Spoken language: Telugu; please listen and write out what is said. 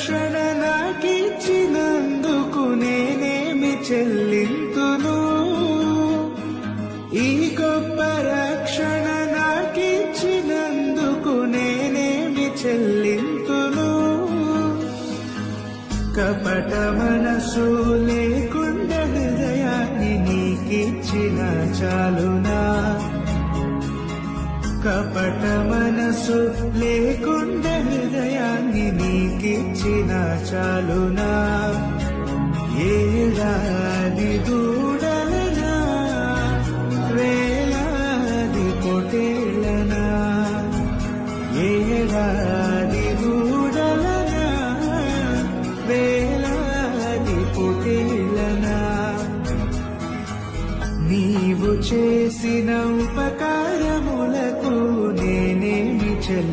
రక్షణ నాకిచ్చినందుకు నేనేమి చెల్లింతును? ఈ గొప్ప రక్షణ నాకిచ్చినందుకు నేనేమి చెల్లింతును? కపట మనసు లేకుండా హృదయాన్ని నీకిచ్చిన చాలునా? కపట మనసు లేకుండా హృదయాన్ని నీకిచ్చిన చాలునా? ఏడాది దూడలనా, వేలాది పొటేలనా, ఏడాది దూడలనా, వేలాది పొటేలనా, నీవు చేసిన ఉపకారములకు నేనేమి చెల్లి